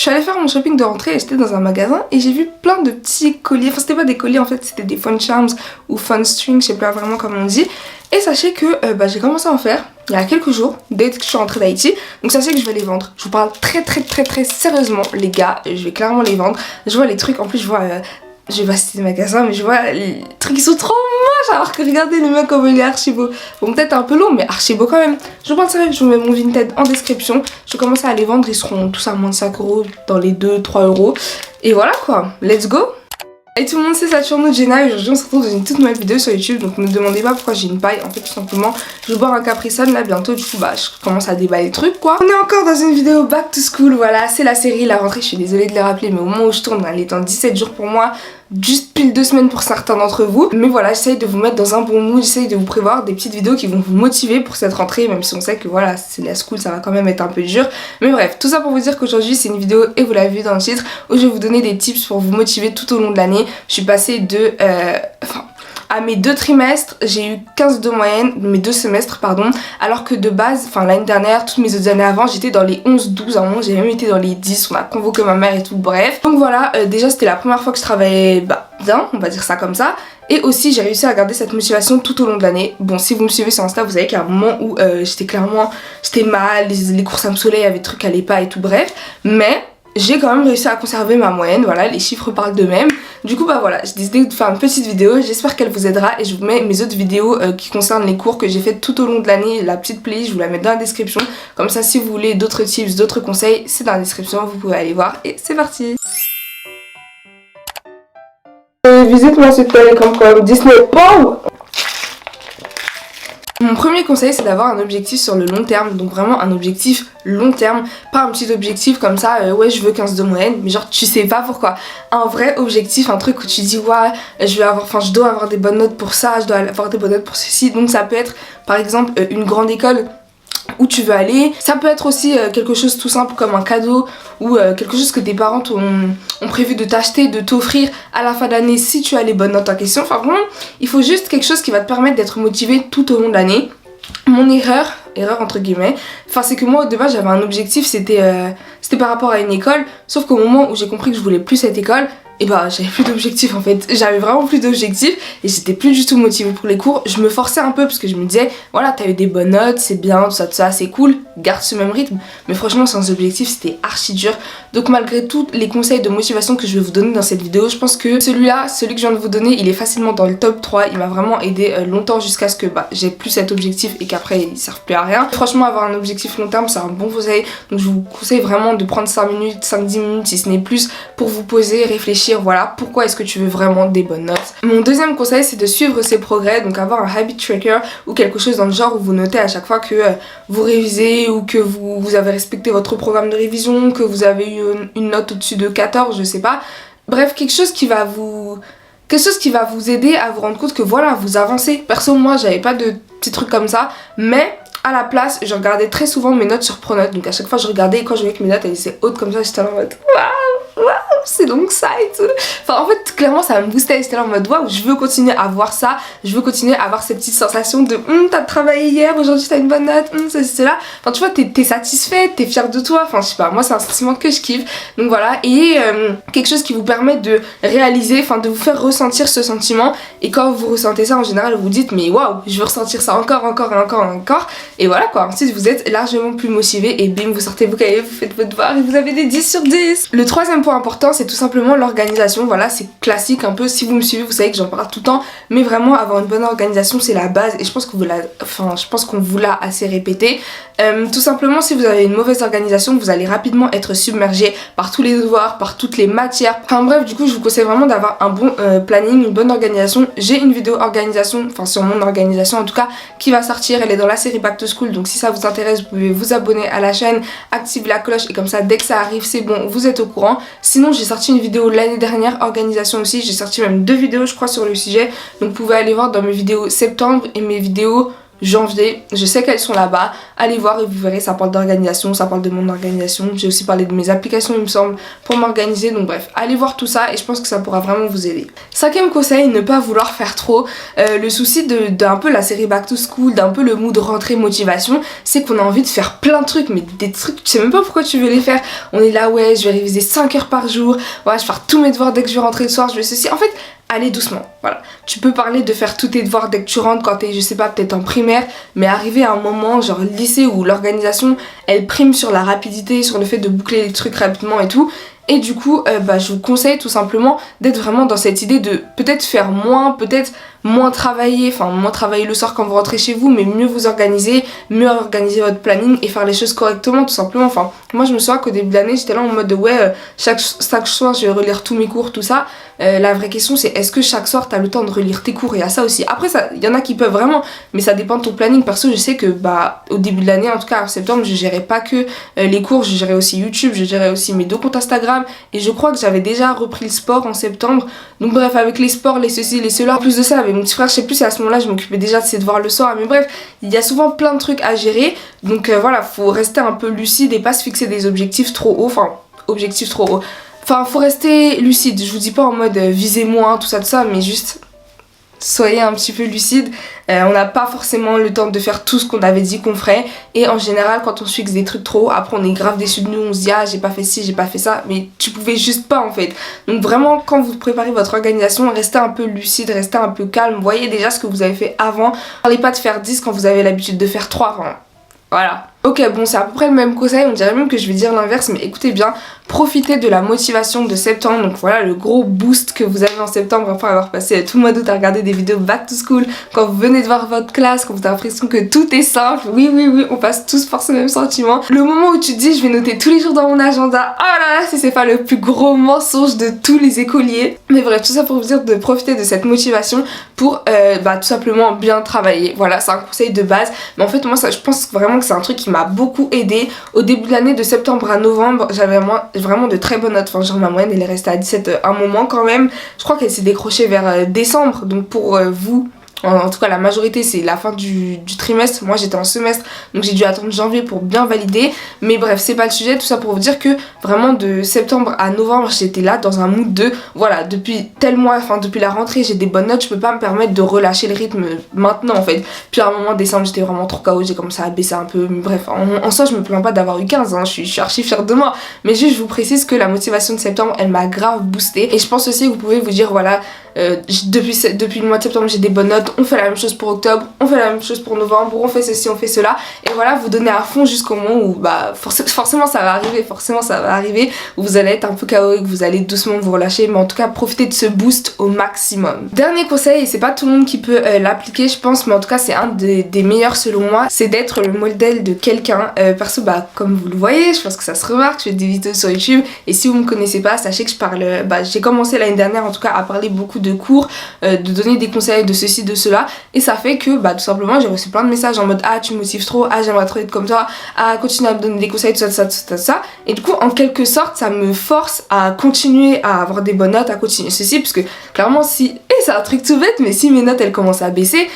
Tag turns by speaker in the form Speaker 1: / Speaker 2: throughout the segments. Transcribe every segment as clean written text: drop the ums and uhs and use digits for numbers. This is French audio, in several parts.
Speaker 1: suis allée faire mon shopping de rentrée et j'étais dans un magasin et j'ai vu plein de petits colliers. Enfin, c'était pas des colliers en fait, c'était des fun charms ou fun strings, je sais pas vraiment comment on dit. Et sachez que j'ai commencé à en faire il y a quelques jours, dès que je suis rentrée d'Haïti. Donc sachez que je vais les vendre. Je vous parle très sérieusement les gars, je vais clairement les vendre. Je vois les trucs, en plus je vois... je vais pas citer des magasins, mais je vois les trucs qui sont trop moches alors que regardez le mec comme il est archi beau. Bon, peut-être un peu long, mais archi beau quand même. Je vous parle sérieux, je vous mets mon Vinted en description. Je vais commencer à les vendre, ils seront tous à moins de 5 euros, dans les 2-3 euros. Et voilà quoi, let's go! Et tout le monde, c'est Saturno Jenna et aujourd'hui on se retrouve dans une toute nouvelle vidéo sur YouTube. Donc ne me demandez pas pourquoi j'ai une paille, en fait tout simplement je vais boire un Capri Sun là bientôt, du coup je commence à déballer le truc quoi. On est encore dans une vidéo back to school, voilà c'est la série, la rentrée, je suis désolée de les rappeler mais au moment où je tourne elle est dans 17 jours pour moi. Juste pile 2 semaines pour certains d'entre vous. Mais voilà, j'essaye de vous mettre dans un bon mood, j'essaye de vous prévoir des petites vidéos qui vont vous motiver pour cette rentrée, même si on sait que voilà, c'est la school, ça va quand même être un peu dur. Mais bref, tout ça pour vous dire qu'aujourd'hui c'est une vidéo, et vous l'avez vu dans le titre, où je vais vous donner des tips pour vous motiver tout au long de l'année. Je suis passée de... à mes 2 trimestres, j'ai eu 15 de moyenne, mes 2 semestres pardon, alors que de base, enfin l'année dernière, toutes mes autres années avant, j'étais dans les 11-12, à un moment j'ai même été dans les 10, on a convoqué ma mère et tout, bref. Donc voilà, déjà c'était la première fois que je travaillais bien, on va dire ça comme ça, et aussi j'ai réussi à garder cette motivation tout au long de l'année. Bon, si vous me suivez sur Insta, vous savez qu'à un moment où j'étais mal, les courses à me soleil, il y avait des trucs qui allaient pas et tout, bref, mais... j'ai quand même réussi à conserver ma moyenne, voilà, les chiffres parlent d'eux-mêmes. Du coup voilà, j'ai décidé de faire une petite vidéo, j'espère qu'elle vous aidera et je vous mets mes autres vidéos qui concernent les cours que j'ai fait tout au long de l'année, la petite playlist, je vous la mets dans la description. Comme ça si vous voulez d'autres tips, d'autres conseils, c'est dans la description, vous pouvez aller voir et c'est parti. Visite-moi s'il te plaît comme Disney. Wow. Mon premier conseil c'est d'avoir un objectif sur le long terme, donc vraiment un objectif long terme, pas un petit objectif comme ça, ouais je veux 15 de moyenne, mais genre tu sais pas pourquoi. Un vrai objectif, un truc où tu dis ouais je dois avoir des bonnes notes pour ça, je dois avoir des bonnes notes pour ceci, donc ça peut être par exemple une grande école où tu veux aller, ça peut être aussi quelque chose tout simple comme un cadeau ou quelque chose que tes parents ont prévu de t'acheter, de t'offrir à la fin de l'année si tu as les bonnes notes en question. Enfin vraiment, il faut juste quelque chose qui va te permettre d'être motivé tout au long de l'année. Mon erreur entre guillemets, enfin c'est que moi de base j'avais un objectif, c'était par rapport à une école, sauf qu'au moment où j'ai compris que je voulais plus cette école, et j'avais plus d'objectifs en fait, j'avais vraiment plus d'objectifs et j'étais plus du tout motivée pour les cours. Je me forçais un peu parce que je me disais voilà t'as eu des bonnes notes, c'est bien, tout ça c'est cool, garde ce même rythme, mais franchement sans objectif c'était archi dur. Donc malgré tous les conseils de motivation que je vais vous donner dans cette vidéo, je pense que celui que je viens de vous donner il est facilement dans le top 3, il m'a vraiment aidé longtemps jusqu'à ce que j'ai plus cet objectif et qu'après il serve plus à rien. Franchement avoir un objectif long terme c'est un bon conseil, donc je vous conseille vraiment de prendre 5 minutes, 5-10 minutes si ce n'est plus pour vous poser, réfléchir, voilà pourquoi est-ce que tu veux vraiment des bonnes notes. Mon deuxième conseil c'est de suivre ses progrès, donc avoir un habit tracker ou quelque chose dans le genre où vous notez à chaque fois que vous révisez ou que vous avez respecté votre programme de révision, que vous avez eu une note au-dessus de 14, je sais pas. Bref, quelque chose qui va vous aider à vous rendre compte que voilà, vous avancez. Perso, moi j'avais pas de petits trucs comme ça, mais à la place, je regardais très souvent mes notes sur Pronote, donc à chaque fois je regardais et quand je voyais que mes notes elles étaient hautes comme ça, j'étais là en mode waouh, c'est donc ça et tout. Enfin en fait clairement ça me boostait, j'étais là en mode waouh, je veux continuer à voir ça, je veux continuer à avoir cette petite sensation de t'as travaillé hier, aujourd'hui t'as une bonne note, c'est là. Enfin tu vois, t'es satisfaite, t'es fière de toi, enfin je sais pas, moi c'est un sentiment que je kiffe. Donc voilà, et quelque chose qui vous permet de réaliser, enfin de vous faire ressentir ce sentiment, et quand vous ressentez ça en général vous vous dites mais waouh, je veux ressentir ça encore. Et voilà quoi, ensuite vous êtes largement plus motivé et bim, vous sortez vos cahiers, vous faites votre devoir et vous avez des 10 sur 10. Le troisième point important c'est tout simplement l'organisation, voilà c'est classique un peu, si vous me suivez vous savez que j'en parle tout le temps, mais vraiment avoir une bonne organisation c'est la base et je pense qu'on vous l'a assez répété. Tout simplement si vous avez une mauvaise organisation vous allez rapidement être submergé par tous les devoirs, par toutes les matières, enfin bref du coup je vous conseille vraiment d'avoir un bon planning, une bonne organisation. J'ai une vidéo organisation, enfin sur mon organisation en tout cas, qui va sortir, elle est dans la série Back to School, donc si ça vous intéresse vous pouvez vous abonner à la chaîne, activer la cloche et comme ça dès que ça arrive c'est bon, vous êtes au courant. Sinon j'ai sorti une vidéo l'année dernière, organisation aussi, j'ai sorti même 2 vidéos je crois sur le sujet, donc vous pouvez aller voir dans mes vidéos septembre et mes vidéos janvier, je sais qu'elles sont là-bas, allez voir et vous verrez, ça parle d'organisation, ça parle de mon organisation, j'ai aussi parlé de mes applications il me semble pour m'organiser, donc bref, allez voir tout ça et je pense que ça pourra vraiment vous aider. 5e conseil, ne pas vouloir faire trop. Le souci d'un peu la série Back to School, d'un peu le mood rentrée motivation, c'est qu'on a envie de faire plein de trucs, mais des trucs, tu sais même pas pourquoi tu veux les faire. On est là, ouais, je vais réviser 5 heures par jour, ouais, je vais faire tous mes devoirs dès que je vais rentrer le soir, je vais ceci. En fait, allez doucement, voilà. Tu peux parler de faire tous tes devoirs dès que tu rentres quand t'es, je sais pas, peut-être en primaire, mais arriver à un moment, genre lycée, où l'organisation, elle prime sur la rapidité, sur le fait de boucler les trucs rapidement et tout. Et du coup, je vous conseille tout simplement d'être vraiment dans cette idée de peut-être faire moins, peut-être moins travailler le soir quand vous rentrez chez vous, mais mieux vous organiser, mieux organiser votre planning et faire les choses correctement tout simplement. Enfin, moi je me souviens qu'au début de l'année, j'étais là en mode de chaque soir je vais relire tous mes cours, tout ça. La vraie question c'est est-ce que chaque soir t'as le temps de relire tes cours? Il y a ça aussi. Après, il y en a qui peuvent vraiment, mais ça dépend de ton planning. Perso, je sais que au début de l'année, en tout cas en septembre, je gérais pas que les cours, je gérais aussi YouTube, je gérais aussi mes 2 comptes Instagram et je crois que j'avais déjà repris le sport en septembre. Donc bref, avec les sports, les ceci, les cela, en plus de ça, avec mon petit frère, je sais plus si à ce moment-là je m'occupais déjà de ses devoirs le soir, mais bref, il y a souvent plein de trucs à gérer. Donc voilà, faut rester un peu lucide et pas se fixer des objectifs trop hauts, Enfin, faut rester lucide, je vous dis pas en mode visez moins, tout ça, mais juste soyez un petit peu lucide. On n'a pas forcément le temps de faire tout ce qu'on avait dit qu'on ferait. Et en général, quand on se fixe des trucs trop hauts, après on est grave déçu de nous, on se dit ah j'ai pas fait ci, j'ai pas fait ça, mais tu pouvais juste pas en fait. Donc vraiment, quand vous préparez votre organisation, restez un peu lucide, restez un peu calme, voyez déjà ce que vous avez fait avant. Parlez pas de faire 10 quand vous avez l'habitude de faire 3. Enfin, voilà. Ok, bon, c'est à peu près le même conseil, on dirait même que je vais dire l'inverse, mais écoutez bien, profitez de la motivation de septembre. Donc voilà, le gros boost que vous avez en septembre après avoir passé tout le mois d'août à regarder des vidéos back to school, quand vous venez de voir votre classe, quand vous avez l'impression que tout est simple. Oui, on passe tous par ce même sentiment. Le moment où tu te dis je vais noter tous les jours dans mon agenda, oh là là, si c'est pas le plus gros mensonge de tous les écoliers. Mais bref, tout ça pour vous dire de profiter de cette motivation pour tout simplement bien travailler. Voilà, c'est un conseil de base, mais en fait moi je pense vraiment que c'est un truc qui m'a beaucoup aidé. Au début de l'année, de septembre à novembre, j'avais vraiment de très bonnes notes. Enfin, genre ma moyenne elle est restée à 17 un moment quand même. Je crois qu'elle s'est décrochée vers décembre. Donc pour vous, en tout cas la majorité c'est la fin du trimestre, moi j'étais en semestre donc j'ai dû attendre janvier pour bien valider, mais bref c'est pas le sujet, tout ça pour vous dire que vraiment de septembre à novembre j'étais là dans un mood de voilà depuis tel mois, enfin depuis la rentrée j'ai des bonnes notes, je peux pas me permettre de relâcher le rythme maintenant en fait. Puis à un moment décembre j'étais vraiment trop KO, j'ai commencé à baisser un peu, mais bref en soi je me plains pas d'avoir eu 15 hein, je suis archi fière de moi, mais juste je vous précise que la motivation de septembre elle m'a grave boosté et je pense aussi que vous pouvez vous dire voilà depuis le mois de septembre j'ai des bonnes notes, on fait la même chose pour octobre, on fait la même chose pour novembre, on fait ceci, on fait cela et voilà, vous donnez à fond jusqu'au moment où forcément ça va arriver, où vous allez être un peu KO et que vous allez doucement vous relâcher, mais en tout cas profitez de ce boost au maximum. Dernier conseil, et c'est pas tout le monde qui peut l'appliquer je pense, mais en tout cas c'est un des meilleurs selon moi, c'est d'être le modèle de quelqu'un. Perso comme vous le voyez, je pense que ça se remarque, je fais des vidéos sur YouTube et si vous me connaissez pas, sachez que je parle, j'ai commencé l'année dernière en tout cas à parler beaucoup de cours, de donner des conseils de ceci, de cela, et ça fait que tout simplement j'ai reçu plein de messages en mode ah tu me motives trop, ah j'aimerais trop être comme toi, ah continue à me donner des conseils, tout ça, et du coup en quelque sorte ça me force à continuer à avoir des bonnes notes, à continuer ceci, parce que clairement si, et c'est un truc tout bête, mais si mes notes elles commencent à baisser,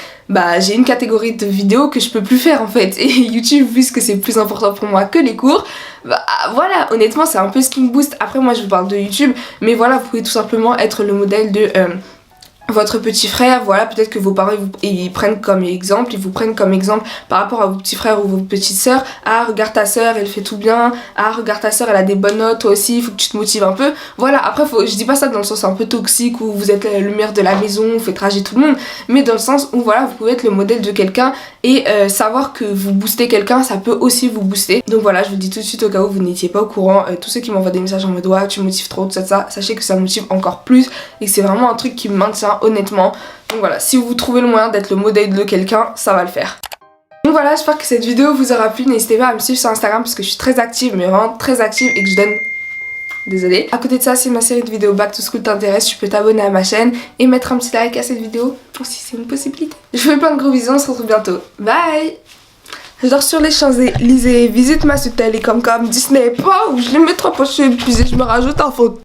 Speaker 1: j'ai une catégorie de vidéos que je peux plus faire en fait, et YouTube puisque c'est plus important pour moi que les cours, voilà, honnêtement c'est un peu ce qui me booste. Après moi je vous parle de YouTube, mais voilà, vous pouvez tout simplement être le modèle de votre petit frère, voilà, peut-être que vos parents ils prennent comme exemple, ils vous prennent comme exemple par rapport à vos petits frères ou vos petites sœurs. Ah regarde ta sœur, elle fait tout bien, ah regarde ta sœur, elle a des bonnes notes, toi aussi, il faut que tu te motives un peu. Voilà, après je dis pas ça dans le sens un peu toxique où vous êtes la lumière de la maison, vous faites rager tout le monde, mais dans le sens où voilà, vous pouvez être le modèle de quelqu'un et savoir que vous boostez quelqu'un, ça peut aussi vous booster. Donc voilà, je vous le dis tout de suite au cas où vous n'étiez pas au courant, tous ceux qui m'envoient des messages en mode ouais tu me motives trop, tout ça, sachez que ça me motive encore plus et que c'est vraiment un truc qui me maintient honnêtement. Donc voilà, si vous trouvez le moyen d'être le modèle de quelqu'un, ça va le faire. Donc voilà, j'espère que cette vidéo vous aura plu. N'hésitez pas à me suivre sur Instagram parce que je suis très active, mais vraiment très active et que je donne... Désolée. À côté de ça, si ma série de vidéos Back to School t'intéresse, tu peux t'abonner à ma chaîne et mettre un petit like à cette vidéo si c'est une possibilité. Je vous fais plein de gros bisous, on se retrouve bientôt. Bye. Je dors sur les Champs-Élysées, visite ma Sutel et comme Disney. Waouh, je les mets trop poches, je suis épuisée, je me rajoute un faute.